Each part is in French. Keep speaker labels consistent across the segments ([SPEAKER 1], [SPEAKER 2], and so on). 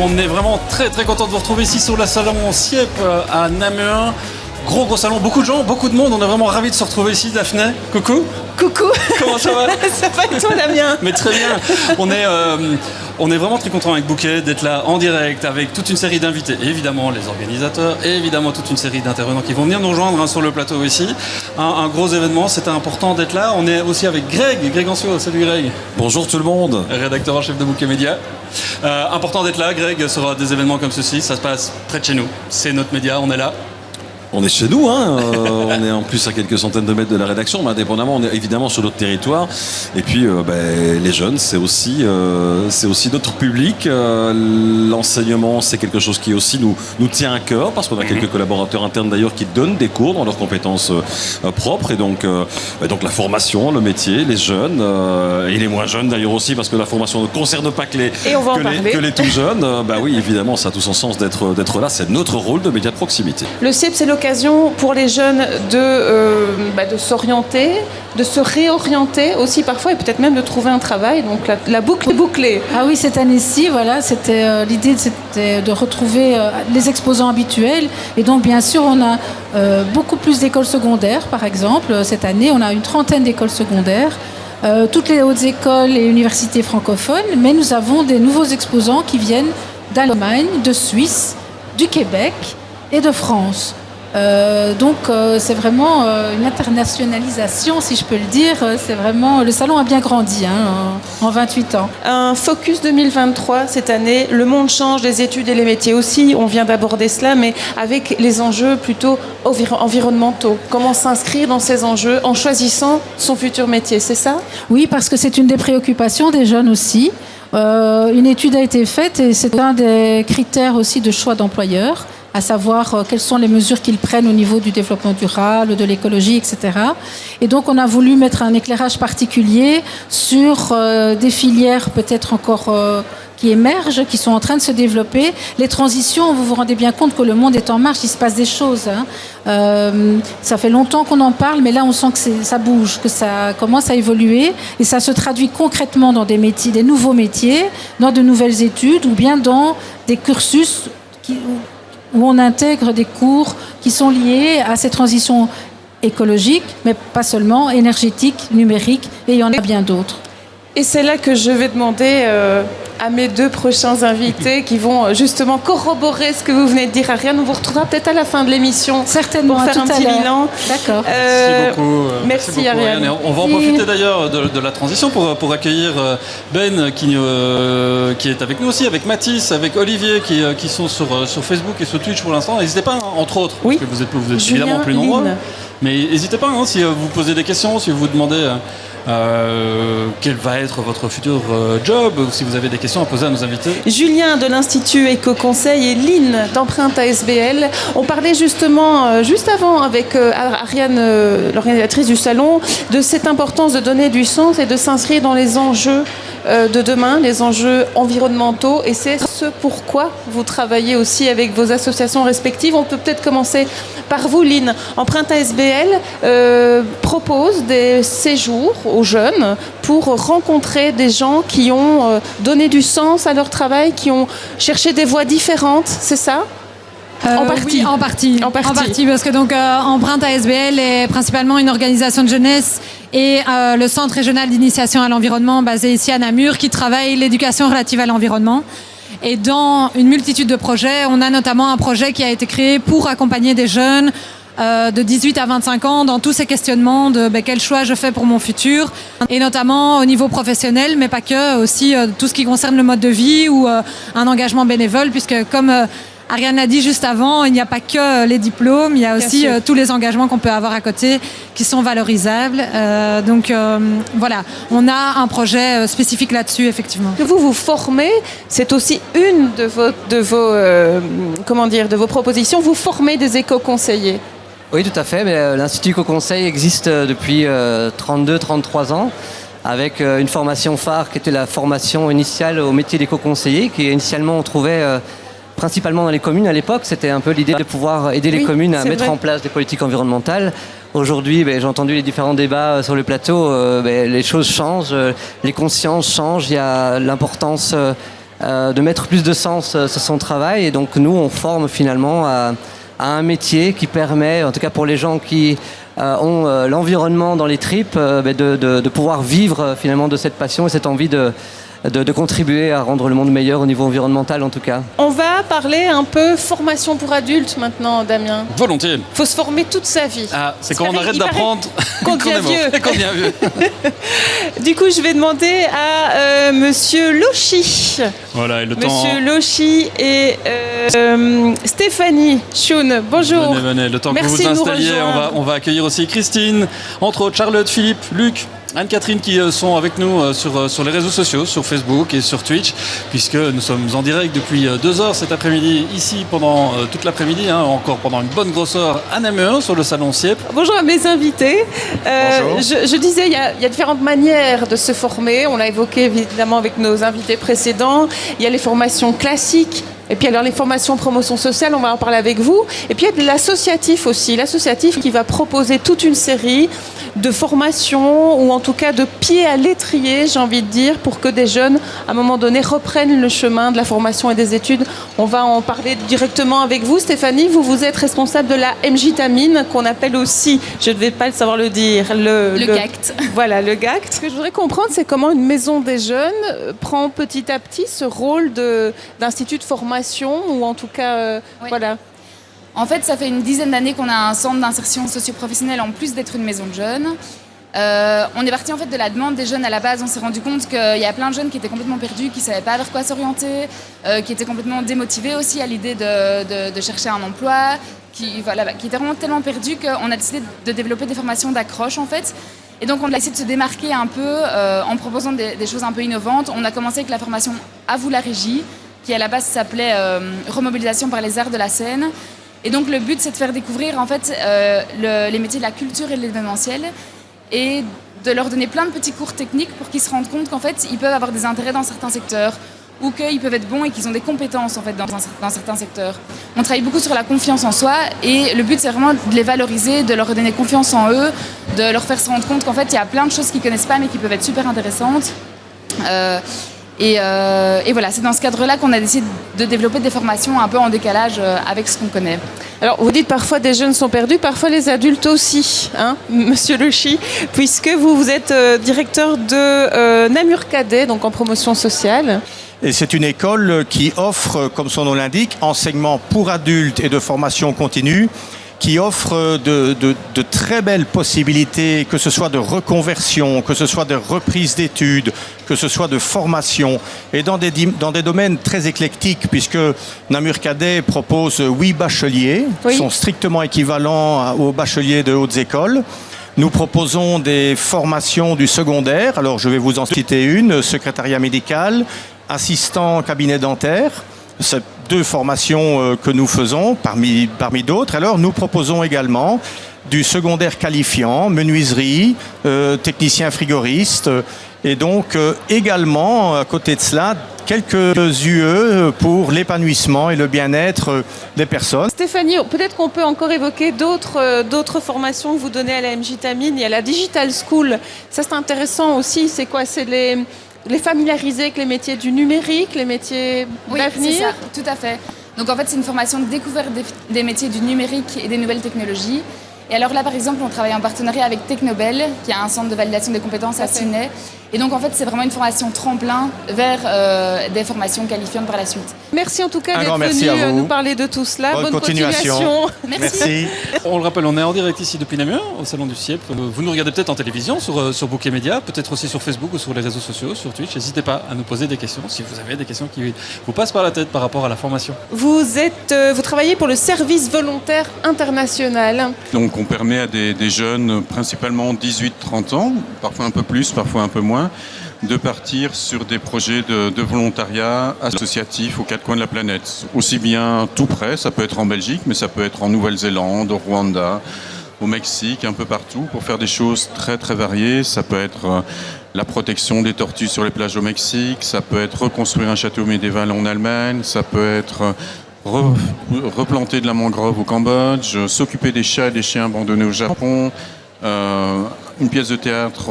[SPEAKER 1] On est vraiment très très content de vous retrouver ici sur le salon Siep à Namur. Gros salon, beaucoup de gens, beaucoup de monde. On est vraiment ravis de se retrouver ici. Daphné, coucou.
[SPEAKER 2] Coucou.
[SPEAKER 1] Comment ça va?
[SPEAKER 2] Ça va et toi, Damien?
[SPEAKER 1] Mais très bien. On est vraiment très content avec Bouquet d'être là en direct avec toute une série d'invités. Et évidemment les organisateurs et évidemment toute une série d'intervenants qui vont venir nous rejoindre sur le plateau ici. Un gros événement, c'était important d'être là. On est aussi avec Greg Ancio. Salut Greg.
[SPEAKER 3] Bonjour tout le monde.
[SPEAKER 1] Rédacteur en chef de Bouquet Média. Important d'être là, Greg, sur des événements comme ceci. Ça se passe près de chez nous. C'est notre média, on est là.
[SPEAKER 3] On est chez nous, hein. On est en plus à quelques centaines de mètres de la rédaction, mais indépendamment, on est évidemment sur notre territoire. Et puis, les jeunes, c'est aussi notre public. L'enseignement, c'est quelque chose qui aussi nous tient à cœur, parce qu'on a quelques collaborateurs internes d'ailleurs qui donnent des cours dans leurs compétences propres. Et donc la formation, le métier, les jeunes, et les moins jeunes d'ailleurs aussi, parce que la formation ne concerne pas que les tout jeunes. Oui, évidemment, ça a tout son sens d'être là. C'est notre rôle de média de proximité.
[SPEAKER 2] Le CIEP, c'est l'occasion pour les jeunes de s'orienter, de se réorienter aussi parfois et peut-être même de trouver un travail. Donc la boucle est bouclée.
[SPEAKER 4] Ah oui, cette année-ci, voilà, c'était l'idée, c'était de retrouver les exposants habituels. Et donc, bien sûr, on a beaucoup plus d'écoles secondaires, par exemple. Cette année, on a une trentaine d'écoles secondaires. Toutes les hautes écoles et universités francophones, mais nous avons des nouveaux exposants qui viennent d'Allemagne, de Suisse, du Québec et de France. C'est vraiment une internationalisation, si je peux le dire. C'est vraiment, le salon a bien grandi en 28 ans.
[SPEAKER 2] Un focus 2023 cette année. Le monde change, les études et les métiers aussi. On vient d'aborder cela, mais avec les enjeux plutôt environnementaux. Comment s'inscrire dans ces enjeux en choisissant son futur métier, c'est ça?
[SPEAKER 4] Oui, parce que c'est une des préoccupations des jeunes aussi. Une étude a été faite et c'est un des critères aussi de choix d'employeurs, à savoir quelles sont les mesures qu'ils prennent au niveau du développement durable, de l'écologie, etc. Et donc, on a voulu mettre un éclairage particulier sur des filières peut-être encore qui émergent, qui sont en train de se développer. Les transitions, vous vous rendez bien compte que le monde est en marche, il se passe des choses. Ça fait longtemps qu'on en parle, mais là, on sent que ça bouge, que ça commence à évoluer, et ça se traduit concrètement dans des métiers, des nouveaux métiers, dans de nouvelles études, ou bien dans des cursus où on intègre des cours qui sont liés à ces transitions écologiques, mais pas seulement, énergétiques, numériques, et il y en a bien d'autres.
[SPEAKER 2] Et c'est là que je vais demander à mes deux prochains invités qui vont justement corroborer ce que vous venez de dire, Ariane. On vous retrouvera peut-être à la fin de l'émission.
[SPEAKER 4] Certainement,
[SPEAKER 2] pour faire un petit bilan.
[SPEAKER 4] D'accord.
[SPEAKER 1] Merci beaucoup.
[SPEAKER 2] Merci Ariane.
[SPEAKER 1] On va en profiter d'ailleurs de la transition pour accueillir Ben qui est avec nous aussi, avec Mathis, avec Olivier qui sont sur Facebook et sur Twitch pour l'instant. N'hésitez pas, entre autres, parce que vous êtes évidemment plus nombreux. Mais n'hésitez pas si vous posez des questions, si vous vous demandez quel va être votre futur job, ou si vous avez des questions à poser à nos invités.
[SPEAKER 2] Julien de l'Institut Éco-Conseil et Lynn d'Empreinte ASBL. On parlait justement, juste avant, avec Ariane, l'organisatrice du salon, de cette importance de donner du sens et de s'inscrire dans les enjeux de demain, les enjeux environnementaux, et c'est ce pourquoi vous travaillez aussi avec vos associations respectives. On peut peut-être commencer par vous, Lynn. Empreinte ASBL propose des séjours aux jeunes pour rencontrer des gens qui ont donné du sens à leur travail, qui ont cherché des voies différentes, c'est ça?
[SPEAKER 5] En partie. Oui, en partie, parce que donc Empreinte ASBL est principalement une organisation de jeunesse et le Centre régional d'initiation à l'environnement basé ici à Namur qui travaille l'éducation relative à l'environnement. Et dans une multitude de projets, on a notamment un projet qui a été créé pour accompagner des jeunes de 18 à 25 ans dans tous ces questionnements de quel choix je fais pour mon futur, et notamment au niveau professionnel, mais pas que, aussi tout ce qui concerne le mode de vie ou un engagement bénévole, puisque comme Ariane l'a dit juste avant, il n'y a pas que les diplômes, il y a aussi tous les engagements qu'on peut avoir à côté qui sont valorisables. Voilà, on a un projet spécifique là-dessus, effectivement.
[SPEAKER 2] Que vous formez, c'est aussi une de vos propositions. Vous formez des éco-conseillers.
[SPEAKER 6] Oui, tout à fait. Mais l'Institut Éco-Conseil existe depuis 32-33 ans, avec une formation phare qui était la formation initiale au métier d'éco-conseiller, qui initialement on trouvait principalement dans les communes à l'époque. C'était un peu l'idée de pouvoir aider les communes à mettre en place des politiques environnementales. Aujourd'hui, j'ai entendu les différents débats sur le plateau, les choses changent, les consciences changent, il y a l'importance de mettre plus de sens sur son travail. Et donc nous, on forme finalement à un métier qui permet, en tout cas pour les gens qui ont l'environnement dans les tripes, de pouvoir vivre finalement de cette passion et cette envie de contribuer à rendre le monde meilleur au niveau environnemental en tout cas.
[SPEAKER 2] On va parler un peu formation pour adultes maintenant, Damien.
[SPEAKER 1] Volontiers.
[SPEAKER 2] Il faut se former toute sa vie.
[SPEAKER 1] Ah, c'est quand on arrête d'apprendre
[SPEAKER 2] qu'on devient vieux.
[SPEAKER 1] Qu'on devient vieux.
[SPEAKER 2] Du coup, je vais demander à Monsieur Lochi.
[SPEAKER 1] Voilà, et le temps...
[SPEAKER 2] Monsieur Lochi et Stéphanie Choun. Bonjour.
[SPEAKER 1] Venez. Le temps que vous vous installiez, on va accueillir aussi Christine, entre autres Charlotte, Philippe, Luc, Anne-Catherine qui sont avec nous sur les réseaux sociaux, sur Facebook et sur Twitch, puisque nous sommes en direct depuis 2 heures cet après-midi, ici pendant toute l'après-midi, encore pendant une bonne grosse heure à Namur, sur le salon CIEP.
[SPEAKER 2] Bonjour à mes invités.
[SPEAKER 1] Bonjour.
[SPEAKER 2] Je disais, il y a différentes manières de se former. On l'a évoqué évidemment avec nos invités précédents. Il y a les formations classiques. Et puis alors les formations promotion sociale, on va en parler avec vous. Et puis il y a de l'associatif aussi. L'associatif qui va proposer toute une série de formations ou en tout cas de pieds à l'étrier, j'ai envie de dire, pour que des jeunes, à un moment donné, reprennent le chemin de la formation et des études. On va en parler directement avec vous. Stéphanie, vous êtes responsable de la MJTamine, qu'on appelle aussi, je ne vais pas le savoir le dire, le
[SPEAKER 7] GACT.
[SPEAKER 2] Voilà, le GACT. Ce que je voudrais comprendre, c'est comment une maison des jeunes prend petit à petit ce rôle d'institut de formation, ou en tout cas,
[SPEAKER 7] oui.
[SPEAKER 2] Voilà.
[SPEAKER 7] En fait, ça fait une dizaine d'années qu'on a un centre d'insertion socio-professionnelle en plus d'être une maison de jeunes. On est parti en fait de la demande des jeunes à la base. On s'est rendu compte qu'il y a plein de jeunes qui étaient complètement perdus, qui ne savaient pas vers quoi s'orienter, qui étaient complètement démotivés aussi à l'idée de chercher un emploi, qui étaient vraiment tellement perdus qu'on a décidé de développer des formations d'accroche en fait. Et donc on a essayé de se démarquer un peu en proposant des choses un peu innovantes. On a commencé avec la formation À vous la régie, qui à la base s'appelait Remobilisation par les arts de la scène. Et donc le but, c'est de faire découvrir en fait les métiers de la culture et de l'événementiel et de leur donner plein de petits cours techniques pour qu'ils se rendent compte qu'en fait, ils peuvent avoir des intérêts dans certains secteurs ou qu'ils peuvent être bons et qu'ils ont des compétences en fait dans certains secteurs. On travaille beaucoup sur la confiance en soi et le but, c'est vraiment de les valoriser, de leur donner confiance en eux, de leur faire se rendre compte qu'en fait, il y a plein de choses qu'ils ne connaissent pas mais qui peuvent être super intéressantes. Et voilà, c'est dans ce cadre-là qu'on a décidé de développer des formations un peu en décalage avec ce qu'on connaît.
[SPEAKER 2] Alors, vous dites parfois des jeunes sont perdus, parfois les adultes aussi, hein, Monsieur Lochi, puisque vous êtes directeur de Namur Cadet, donc en promotion sociale.
[SPEAKER 8] Et c'est une école qui offre, comme son nom l'indique, enseignement pour adultes et de formation continue, qui offre de très belles possibilités, que ce soit de reconversion, que ce soit de reprise d'études, que ce soit de formation, et dans des domaines très éclectiques, puisque Namur Cadet propose 8 bacheliers, qui sont strictement équivalents aux bacheliers de hautes écoles. Nous proposons des formations du secondaire, alors je vais vous en citer une, secrétariat médical, assistant cabinet dentaire. C'est 2 formations que nous faisons parmi d'autres. Alors nous proposons également du secondaire qualifiant, menuiserie, technicien frigoriste et donc également à côté de cela quelques UE pour l'épanouissement et le bien-être des personnes.
[SPEAKER 2] Stéphanie, peut-être qu'on peut encore évoquer d'autres formations que vous donnez à la MJTamine. Il y a la Digital School, ça c'est intéressant aussi. C'est quoi? C'est les familiariser avec les métiers du numérique, les métiers d'avenir.
[SPEAKER 7] Oui, c'est ça, tout à fait. Donc en fait, c'est une formation de découverte des métiers du numérique et des nouvelles technologies. Et alors là, par exemple, on travaille en partenariat avec Technobel, qui a un centre de validation des compétences à Ciney. Et donc en fait, c'est vraiment une formation tremplin vers des formations qualifiantes par la suite.
[SPEAKER 2] Merci en tout cas d'être venu nous parler de tout cela.
[SPEAKER 8] Bonne continuation.
[SPEAKER 2] Merci.
[SPEAKER 1] On le rappelle, on est en direct ici depuis Namur, au salon du CIEP. Vous nous regardez peut-être en télévision, sur Bouquet Média, peut-être aussi sur Facebook ou sur les réseaux sociaux, sur Twitch. N'hésitez pas à nous poser des questions si vous avez des questions qui vous passent par la tête par rapport à la formation.
[SPEAKER 2] Vous travaillez pour le service volontaire international.
[SPEAKER 9] Donc on permet à des jeunes, principalement 18-30 ans, parfois un peu plus, parfois un peu moins, de partir sur des projets de volontariat associatif aux 4 coins de la planète. Aussi bien tout près, ça peut être en Belgique, mais ça peut être en Nouvelle-Zélande, au Rwanda, au Mexique, un peu partout, pour faire des choses très très variées. Ça peut être la protection des tortues sur les plages au Mexique, ça peut être reconstruire un château médiéval en Allemagne, ça peut être replanter de la mangrove au Cambodge, s'occuper des chats et des chiens abandonnés au Japon, une pièce de théâtre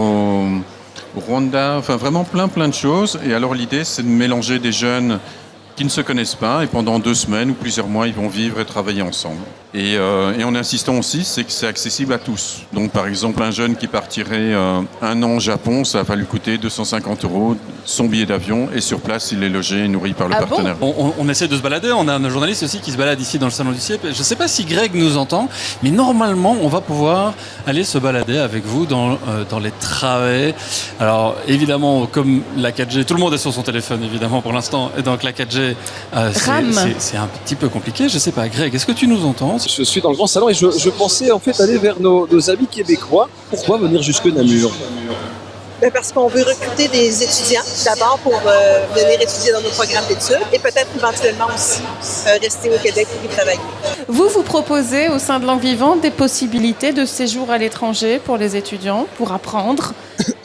[SPEAKER 9] Rwanda, enfin vraiment plein de choses. Et alors l'idée, c'est de mélanger des jeunes qui ne se connaissent pas et pendant 2 semaines ou plusieurs mois, ils vont vivre et travailler ensemble. Et en insistant aussi, c'est que c'est accessible à tous. Donc par exemple, un jeune qui partirait 1 an au Japon, ça va lui coûter 250 € son billet d'avion et sur place, il est logé et nourri par le partenaire.
[SPEAKER 1] On essaie de se balader, on a un journaliste aussi qui se balade ici dans le salon du CIEP. Je ne sais pas si Greg nous entend, mais normalement, on va pouvoir aller se balader avec vous dans les travées. Alors évidemment, comme la 4G, tout le monde est sur son téléphone évidemment pour l'instant, et donc la 4G, c'est un petit peu compliqué. Je ne sais pas, Greg, est-ce que tu nous entends ?
[SPEAKER 10] Je suis dans le grand salon et je pensais en fait aller vers nos amis québécois. Pourquoi venir jusque Namur ?
[SPEAKER 11] Parce qu'on veut recruter des étudiants d'abord pour venir étudier dans nos programmes d'études et peut-être éventuellement aussi rester au Québec pour y travailler.
[SPEAKER 2] Vous proposez au sein de Langue Vivante des possibilités de séjour à l'étranger pour les étudiants, pour apprendre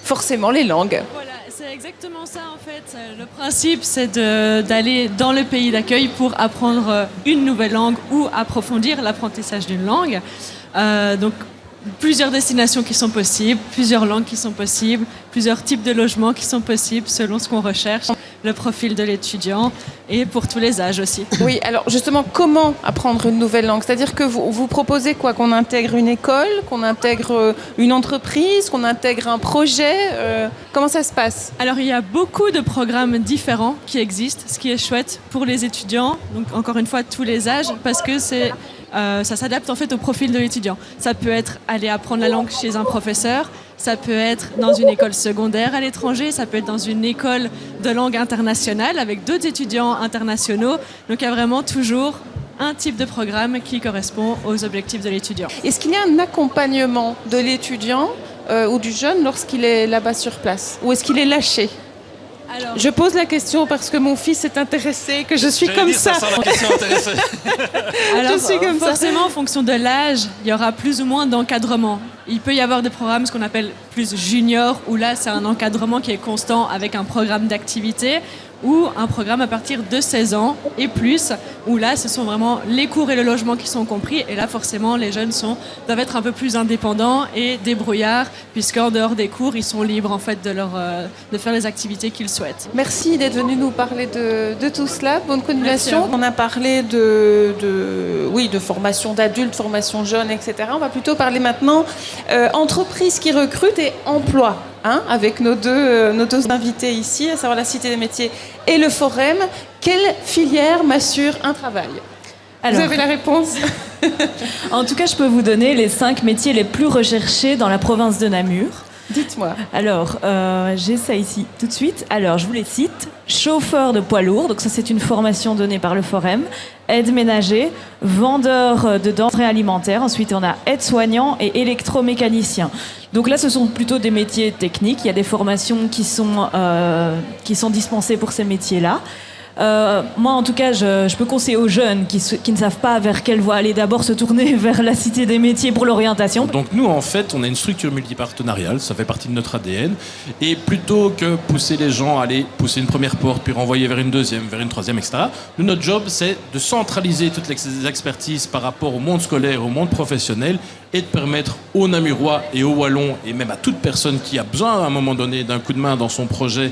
[SPEAKER 2] forcément les langues.
[SPEAKER 12] Voilà, c'est exactement ça en fait. Le principe, c'est d'aller dans le pays d'accueil pour apprendre une nouvelle langue ou approfondir l'apprentissage d'une langue. Donc, plusieurs destinations qui sont possibles, plusieurs langues qui sont possibles, plusieurs types de logements qui sont possibles selon ce qu'on recherche, le profil de l'étudiant et pour tous les âges aussi.
[SPEAKER 2] Oui, alors justement, comment apprendre une nouvelle langue ? C'est-à-dire que vous proposez quoi ? Qu'on intègre une école, qu'on intègre une entreprise, qu'on intègre un projet ? Comment ça se passe ?
[SPEAKER 12] Alors, il y a beaucoup de programmes différents qui existent, ce qui est chouette pour les étudiants, donc encore une fois, tous les âges, parce que ça s'adapte en fait au profil de l'étudiant. Ça peut être aller apprendre la langue chez un professeur, ça peut être dans une école secondaire à l'étranger, ça peut être dans une école de langue internationale avec d'autres étudiants internationaux. Donc il y a vraiment toujours un type de programme qui correspond aux objectifs de l'étudiant.
[SPEAKER 2] Est-ce qu'il y a un accompagnement de l'étudiant ou du jeune lorsqu'il est là-bas sur place ? Ou est-ce qu'il est lâché ? Alors, je pose la question parce que mon fils est intéressé, que je suis comme ça.
[SPEAKER 12] Alors, je suis comme forcément, en fonction de l'âge, il y aura plus ou moins d'encadrement. Il peut y avoir des programmes, ce qu'on appelle plus junior, où là, c'est un encadrement qui est constant avec un programme d'activité, ou un programme à partir de 16 ans et plus, où là, ce sont vraiment les cours et le logement qui sont compris. Et là, forcément, les jeunes doivent être un peu plus indépendants et débrouillards, puisqu'en dehors des cours, ils sont libres en fait de faire les activités qu'ils souhaitent.
[SPEAKER 2] Merci d'être venu nous parler de tout cela. Bonne continuation. On a parlé de formation d'adultes, formation jeunes, etc. On va plutôt parler maintenant entreprises qui recrutent et emploi. Avec nos deux invités ici, à savoir la Cité des métiers et le Forum. Quelle filière m'assure un travail ? Alors, vous avez la réponse ?
[SPEAKER 13] En tout cas, je peux vous donner les 5 métiers les plus recherchés dans la province de Namur.
[SPEAKER 2] Dites-moi.
[SPEAKER 13] Alors, j'ai ça ici tout de suite. Alors, je vous les cite. Chauffeur de poids lourd, donc ça c'est une formation donnée par le Forum. Aide ménager, vendeur de denrées alimentaires. Ensuite, on a aide-soignant et électromécanicien. Donc là, ce sont plutôt des métiers techniques. Il y a des formations qui sont dispensées pour ces métiers-là. Moi, en tout cas, je peux conseiller aux jeunes qui ne savent pas vers quelle voie aller d'abord se tourner vers la Cité des métiers pour l'orientation.
[SPEAKER 14] Donc nous, en fait, on a une structure multipartenariale, ça fait partie de notre ADN. Et plutôt que pousser les gens à aller pousser une première porte, puis renvoyer vers une deuxième, vers une troisième, etc., nous, notre job, c'est de centraliser toutes les expertises par rapport au monde scolaire, au monde professionnel, et de permettre aux Namurois et aux Wallons, et même à toute personne qui a besoin à un moment donné d'un coup de main dans son projet,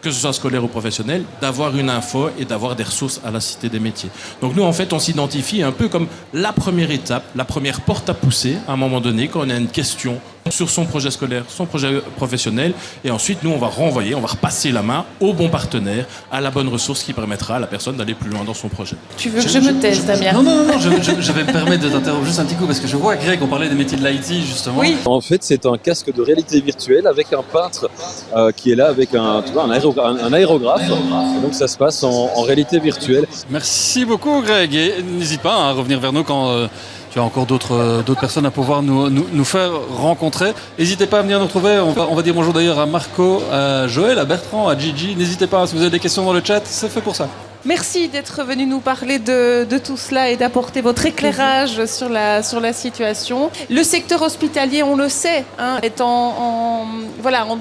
[SPEAKER 14] que ce soit scolaire ou professionnel, d'avoir une info et d'avoir des ressources à la Cité des métiers. Donc nous, en fait, on s'identifie un peu comme la première étape, la première porte à pousser à un moment donné quand on a une question sur son projet scolaire, son projet professionnel, et ensuite nous on va renvoyer, on va repasser la main au bon partenaire, à la bonne ressource qui permettra à la personne d'aller plus loin dans son projet.
[SPEAKER 2] Tu veux que je me taise, Damien ?
[SPEAKER 1] Non, je vais me permettre de t'interrompre juste un petit coup parce que je vois, Greg, on parlait des métiers de l'IT justement.
[SPEAKER 2] Oui.
[SPEAKER 10] En fait, c'est un casque de réalité virtuelle avec un peintre qui est là avec un aérographe. Et donc ça se passe en réalité virtuelle.
[SPEAKER 1] Merci beaucoup, Greg, et n'hésite pas à revenir vers nous quand tu as encore d'autres personnes à pouvoir nous faire rencontrer. N'hésitez pas à venir nous retrouver. On va dire bonjour d'ailleurs à Marco, à Joël, à Bertrand, à Gigi. N'hésitez pas, si vous avez des questions dans le chat, c'est fait pour ça.
[SPEAKER 2] Merci d'être venu nous parler de tout cela et d'apporter votre éclairage sur la situation. Le secteur hospitalier, on le sait, est en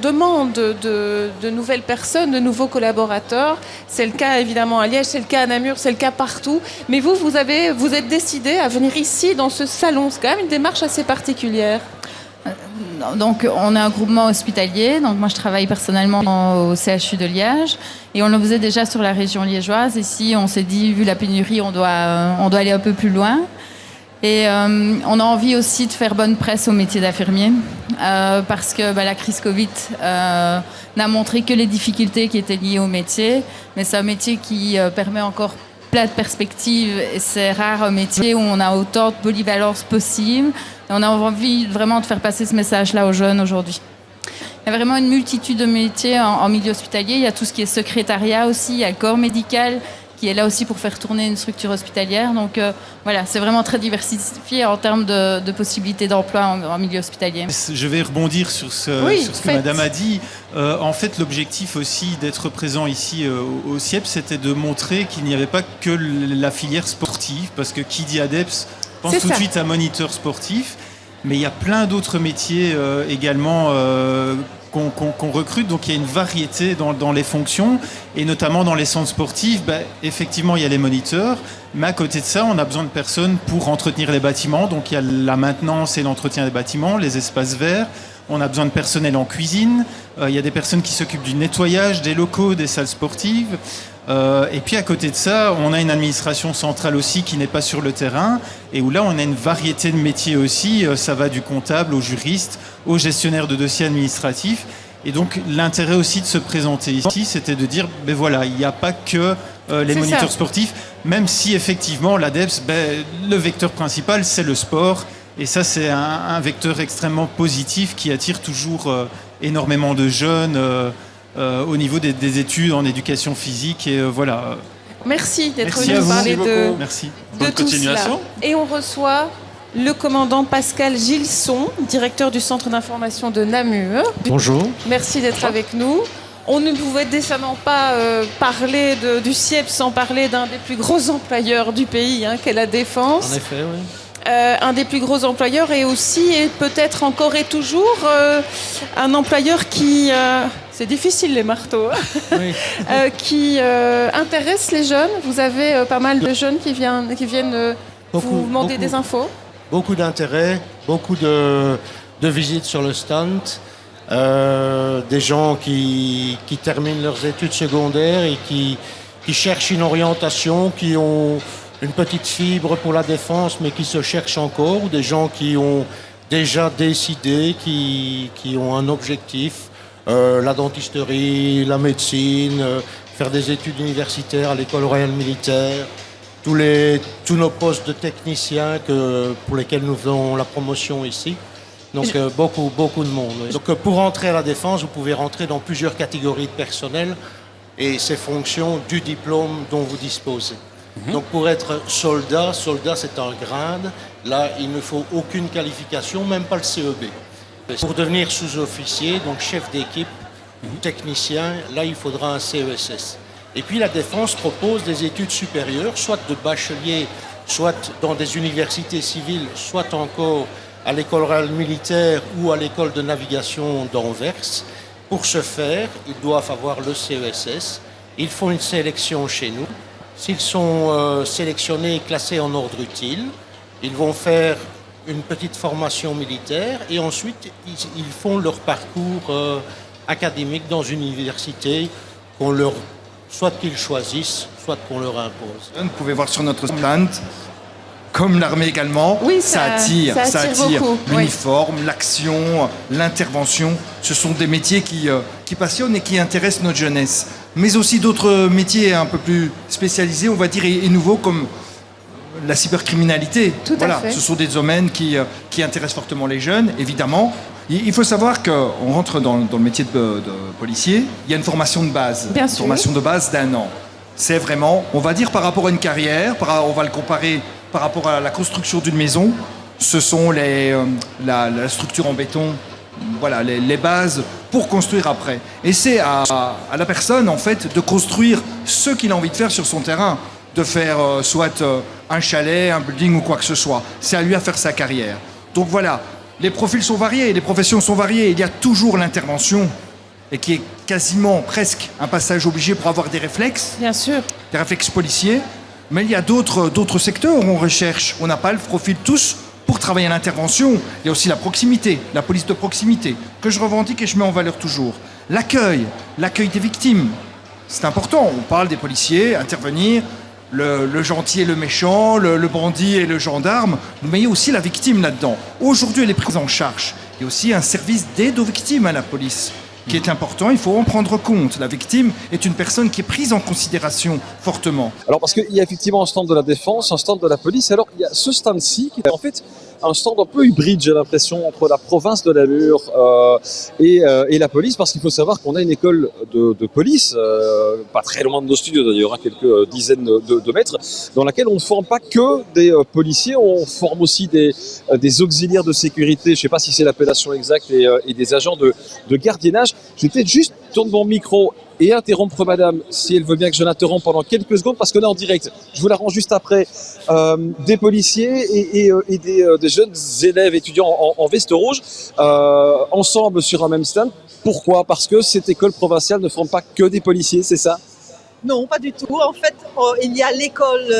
[SPEAKER 2] demande de nouvelles personnes, de nouveaux collaborateurs. C'est le cas évidemment à Liège, c'est le cas à Namur, c'est le cas partout. Mais vous êtes décidé à venir ici dans ce salon. C'est quand même une démarche assez particulière.
[SPEAKER 15] donc on est un groupement hospitalier. Donc moi je travaille personnellement au CHU de Liège et on le faisait déjà sur la région liégeoise. Ici on s'est dit, vu la pénurie, on doit aller un peu plus loin. Et on a envie aussi de faire bonne presse au métier d'infirmier parce que la crise Covid n'a montré que les difficultés qui étaient liées au métier, mais c'est un métier qui permet encore plein de perspectives et c'est rare un métier où on a autant de polyvalence possible et on a envie vraiment de faire passer ce message-là aux jeunes aujourd'hui. Il y a vraiment une multitude de métiers en milieu hospitalier, il y a tout ce qui est secrétariat aussi, il y a le corps médical qui est là aussi pour faire tourner une structure hospitalière. Donc voilà, c'est vraiment très diversifié en termes de possibilités d'emploi en milieu hospitalier.
[SPEAKER 16] Je vais rebondir sur ce que Madame a dit. En fait, l'objectif aussi d'être présent ici au CIEP, c'était de montrer qu'il n'y avait pas que la filière sportive, parce que qui dit ADEPS pense tout de suite à moniteur sportif, mais il y a plein d'autres métiers également qu'on recrute, donc il y a une variété dans les fonctions et notamment dans les centres sportifs. Effectivement il y a les moniteurs, mais à côté de ça on a besoin de personnes pour entretenir les bâtiments, donc il y a la maintenance et l'entretien des bâtiments, les espaces verts, on a besoin de personnel en cuisine, il y a des personnes qui s'occupent du nettoyage des locaux, des salles sportives. Et puis à côté de ça, on a une administration centrale aussi qui n'est pas sur le terrain et où là on a une variété de métiers aussi, ça va du comptable au juriste, au gestionnaire de dossiers administratifs. Et donc l'intérêt aussi de se présenter ici, c'était de dire, ben voilà, il n'y a pas que les moniteurs sportifs, même si effectivement l'ADEPS, le vecteur principal c'est le sport. Et ça c'est un vecteur extrêmement positif qui attire toujours énormément de jeunes au niveau des études en éducation physique et voilà.
[SPEAKER 2] Merci d'être venu nous parler de
[SPEAKER 1] Bonne
[SPEAKER 2] tout
[SPEAKER 1] continuation.
[SPEAKER 2] cela. Et on reçoit le commandant Pascal Gilson, directeur du centre d'information de Namur.
[SPEAKER 17] Bonjour.
[SPEAKER 2] Merci d'être avec nous. On ne pouvait décemment pas parler du CIEP sans parler d'un des plus gros employeurs du pays, qu'est la Défense.
[SPEAKER 17] En effet, oui.
[SPEAKER 2] Un des plus gros employeurs et aussi, et peut-être encore et toujours, un employeur qui... c'est difficile les marteaux. Oui. Qui intéresse les jeunes. Vous avez pas mal de jeunes qui viennent vous demander des infos.
[SPEAKER 17] Beaucoup d'intérêt, beaucoup de visites sur le stand. Des gens qui terminent leurs études secondaires et qui cherchent une orientation, qui ont une petite fibre pour la défense mais qui se cherchent encore, ou des gens qui ont déjà décidé, qui ont un objectif, la dentisterie, la médecine, faire des études universitaires à l'école royale militaire, tous nos postes de techniciens pour lesquels nous faisons la promotion ici. Donc beaucoup de monde. Oui. Donc pour entrer à la défense, vous pouvez rentrer dans plusieurs catégories de personnel et c'est fonction du diplôme dont vous disposez. Donc pour être soldat c'est un grade. Là, il ne faut aucune qualification, même pas le CEB. Pour devenir sous-officier, donc chef d'équipe, technicien, là il faudra un CESS. Et puis la Défense propose des études supérieures, soit de bachelier, soit dans des universités civiles, soit encore à l'école royale militaire ou à l'école de navigation d'Anvers. Pour ce faire, ils doivent avoir le CESS. Ils font une sélection chez nous. S'ils sont sélectionnés et classés en ordre utile, ils vont faire une petite formation militaire et ensuite ils font leur parcours académique dans une université soit qu'ils choisissent, soit qu'on leur impose.
[SPEAKER 18] Vous pouvez voir sur notre stand, comme l'armée également,
[SPEAKER 2] oui,
[SPEAKER 18] ça attire l'uniforme,
[SPEAKER 2] oui.
[SPEAKER 18] L'action, l'intervention. Ce sont des métiers qui passionnent et qui intéressent notre jeunesse. Mais aussi d'autres métiers un peu plus spécialisés, on va dire, et nouveaux, comme la cybercriminalité.
[SPEAKER 2] Tout à fait.
[SPEAKER 18] Ce sont des domaines qui intéressent fortement les jeunes, évidemment. Il faut savoir qu'on rentre dans le métier de policier, il y a une formation de base.
[SPEAKER 2] Bien sûr.
[SPEAKER 18] Une formation de base d'1 an. C'est vraiment, on va dire par rapport à une carrière, on va le comparer par rapport à la construction d'une maison, ce sont la structure en béton, voilà, les bases pour construire après. Et c'est à la personne, en fait, de construire ce qu'il a envie de faire sur son terrain, de faire soit un chalet, un building ou quoi que ce soit. C'est à lui à faire sa carrière. Donc voilà, les profils sont variés, les professions sont variées. Il y a toujours l'intervention, et qui est quasiment presque un passage obligé pour avoir des réflexes.
[SPEAKER 2] Bien sûr. Des
[SPEAKER 18] réflexes policiers. Mais il y a d'autres secteurs où on recherche. On n'a pas le profil tous pour travailler à l'intervention, il y a aussi la proximité, la police de proximité, que je revendique et je mets en valeur toujours. L'accueil des victimes, c'est important. On parle des policiers, intervenir, le gentil et le méchant, le bandit et le gendarme, mais il y a aussi la victime là-dedans. Aujourd'hui, elle est prise en charge. Il y a aussi un service d'aide aux victimes à la police qui est important, il faut en prendre compte. La victime est une personne qui est prise en considération fortement.
[SPEAKER 10] Alors parce qu'il y a effectivement un stand de la défense, un stand de la police, alors il y a ce stand-ci qui est en fait un stand un peu hybride, j'ai l'impression, entre la province de Namur et la police, parce qu'il faut savoir qu'on a une école de police, pas très loin de nos studios d'ailleurs, hein, quelques dizaines de mètres, dans laquelle on ne forme pas que des policiers, on forme aussi des auxiliaires de sécurité, je ne sais pas si c'est l'appellation exacte, et des agents de gardiennage. Je vais peut-être juste tourner mon micro et interrompre madame, si elle veut bien que je l'interrompe pendant quelques secondes, parce qu'on est en direct. Je vous la rends juste après. Des policiers et des jeunes élèves étudiants en veste rouge, ensemble sur un même stand. Pourquoi? Parce que cette école provinciale ne forme pas que des policiers, c'est ça?
[SPEAKER 11] Non, pas du tout. En fait, il y a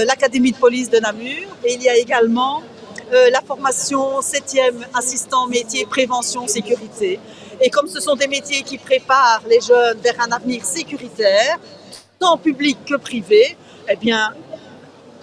[SPEAKER 11] l'académie de police de Namur, et il y a également la formation 7e assistant métier prévention sécurité. Et comme ce sont des métiers qui préparent les jeunes vers un avenir sécuritaire, tant public que privé, eh bien,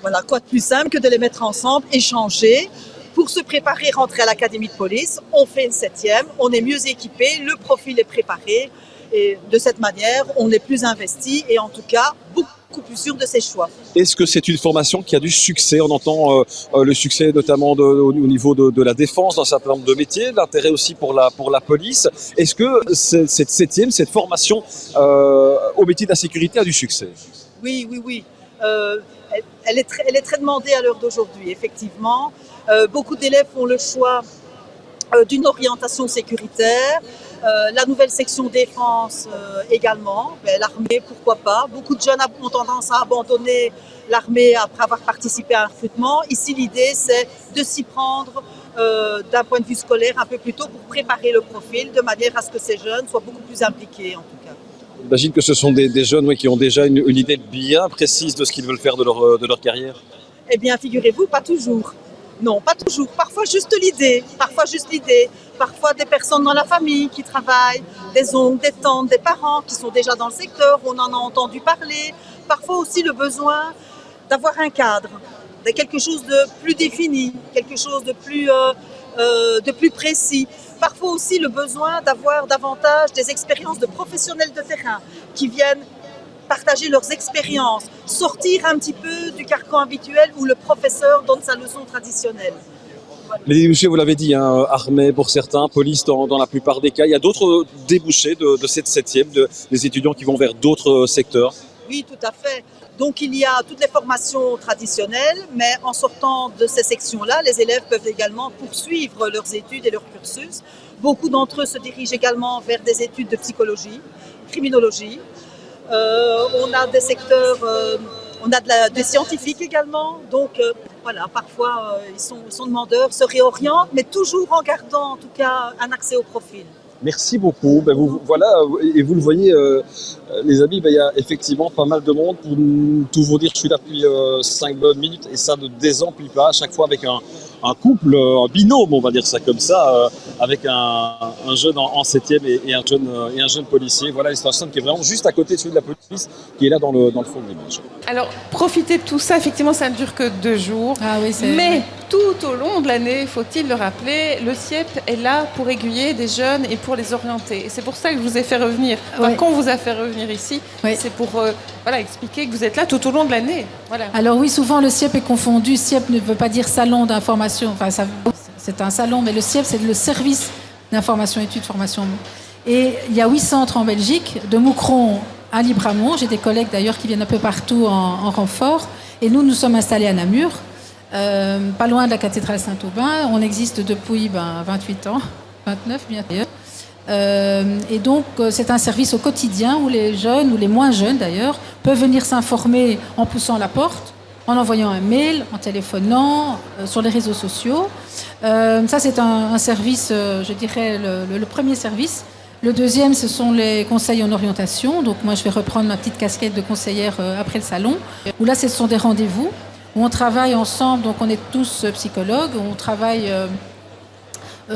[SPEAKER 11] voilà, quoi de plus simple que de les mettre ensemble, échanger, pour se préparer, rentrer à l'académie de police. On fait une 7e, on est mieux équipé, le profil est préparé, et de cette manière, on est plus investi et en tout cas, beaucoup plus sûr de ses choix.
[SPEAKER 10] Est-ce que c'est une formation qui a du succès? On entend le succès notamment au niveau de la défense dans un certain nombre de métiers, l'intérêt aussi pour la police. Est-ce que cette 7e, cette formation au métier de la sécurité a du succès?
[SPEAKER 11] Oui. Elle est très demandée à l'heure d'aujourd'hui, effectivement. Beaucoup d'élèves font le choix d'une orientation sécuritaire. La nouvelle section défense également, l'armée, pourquoi pas. Beaucoup de jeunes ont tendance à abandonner l'armée après avoir participé à un recrutement. Ici, l'idée, c'est de s'y prendre d'un point de vue scolaire un peu plus tôt pour préparer le profil de manière à ce que ces jeunes soient beaucoup plus impliqués en tout cas.
[SPEAKER 10] J'imagine que ce sont des jeunes qui ont déjà une idée bien précise de ce qu'ils veulent faire de leur carrière.
[SPEAKER 11] Eh bien, figurez-vous, pas toujours. Non, pas toujours. Parfois juste l'idée. Parfois des personnes dans la famille qui travaillent, des oncles, des tantes, des parents qui sont déjà dans le secteur, on en a entendu parler. Parfois aussi le besoin d'avoir un cadre, de quelque chose de plus défini, quelque chose de plus précis. Parfois aussi le besoin d'avoir davantage des expériences de professionnels de terrain qui viennent partager leurs expériences, sortir un petit peu du carcan habituel où le professeur donne sa leçon traditionnelle.
[SPEAKER 10] Les débouchés, vous l'avez dit, hein, armée pour certains, police dans la plupart des cas. Il y a d'autres débouchés de cette 7e, des étudiants qui vont vers d'autres secteurs?
[SPEAKER 11] Oui, tout à fait. Donc il y a toutes les formations traditionnelles, mais en sortant de ces sections-là, les élèves peuvent également poursuivre leurs études et leur cursus. Beaucoup d'entre eux se dirigent également vers des études de psychologie, criminologie. On a des secteurs, on a des scientifiques également, donc voilà, parfois ils sont demandeurs, se réorientent, mais toujours en gardant en tout cas un accès au profil.
[SPEAKER 10] Merci beaucoup. Voilà, et vous le voyez, les amis, il y a effectivement pas mal de monde. Pour tout vous dire, je suis là depuis 5 bonnes minutes et ça ne désemplit pas. À chaque fois avec un couple, un binôme, on va dire ça comme ça, avec un jeune en 7e et un jeune policier. Voilà, c'est un stand qui est vraiment juste à côté de celui de la police, qui est là dans le fond de l'image.
[SPEAKER 2] Alors, profitez de tout ça. Effectivement, ça ne dure que 2 jours.
[SPEAKER 4] Ah oui,
[SPEAKER 2] mais tout au long de l'année, faut-il le rappeler, le CIEP est là pour aiguiller des jeunes et pour les orienter. Et c'est pour ça que je vous ai fait revenir. Enfin, qu'on vous a fait revenir ici, c'est pour expliquer que vous êtes là tout au long de l'année. Voilà.
[SPEAKER 4] Alors oui, souvent le CIEP est confondu. CIEP ne veut pas dire salon d'information. Enfin, c'est un salon, mais le CIEP, c'est le service d'information, études, formation. Et il y a 8 centres en Belgique, de Moucron à Libramont. J'ai des collègues d'ailleurs qui viennent un peu partout en renfort. Et nous sommes installés à Namur, pas loin de la cathédrale Saint-Aubin. On existe depuis 28 ans, 29 bien d'ailleurs. Et donc, c'est un service au quotidien où les jeunes, ou les moins jeunes d'ailleurs, peuvent venir s'informer en poussant la porte, en envoyant un mail, en téléphonant, sur les réseaux sociaux. Ça, c'est un service, je dirais, le premier service. Le deuxième, ce sont les conseils en orientation. Donc, moi, je vais reprendre ma petite casquette de conseillère après le salon, où là, ce sont des rendez-vous où on travaille ensemble, donc on est tous psychologues, où on travaille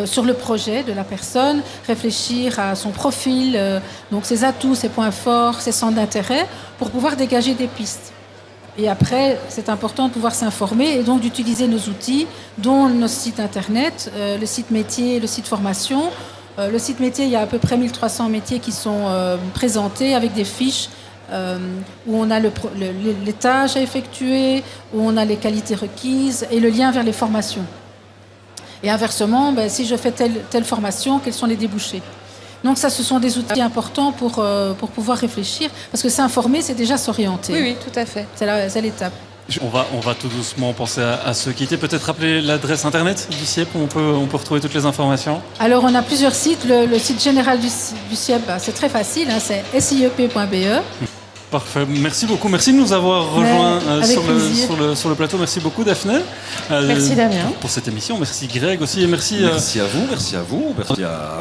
[SPEAKER 4] sur le projet de la personne, réfléchir à son profil, donc ses atouts, ses points forts, ses centres d'intérêt, pour pouvoir dégager des pistes. Et après, c'est important de pouvoir s'informer et donc d'utiliser nos outils, dont nos sites internet, le site métier, le site formation. Le site métier, il y a à peu près 1300 métiers qui sont présentés avec des fiches où on a les tâches à effectuer, où on a les qualités requises et le lien vers les formations. Et inversement, si je fais telle formation, quels sont les débouchés? Donc ça, ce sont des outils importants pour pouvoir réfléchir, parce que s'informer, c'est déjà s'orienter.
[SPEAKER 2] Oui, tout à fait.
[SPEAKER 4] C'est l'étape.
[SPEAKER 1] On va tout doucement penser à se quitter. Peut-être rappeler l'adresse internet du CIEP où on peut retrouver toutes les informations.
[SPEAKER 4] Alors, on a plusieurs sites. Le site général du CIEP, c'est très facile, c'est siep.be.
[SPEAKER 1] Parfait, merci beaucoup. Merci de nous avoir rejoints sur le plateau. Merci beaucoup Daphné.
[SPEAKER 2] Merci Damien.
[SPEAKER 1] Pour cette émission. Merci Greg aussi. Et merci
[SPEAKER 3] à vous. Merci à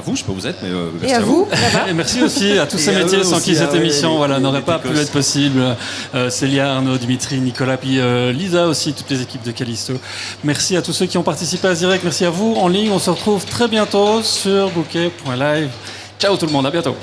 [SPEAKER 3] vous, je sais pas où vous êtes, mais merci
[SPEAKER 2] et à vous.
[SPEAKER 1] Et merci aussi à tous ces métiers sans qui cette émission n'aurait pas pu être possible. Célia, Arnaud, Dimitri, Nicolas, puis Lisa aussi, toutes les équipes de Callisto. Merci à tous ceux qui ont participé à ce direct. Merci à vous en ligne. On se retrouve très bientôt sur bouquet.live. Ciao tout le monde, à bientôt.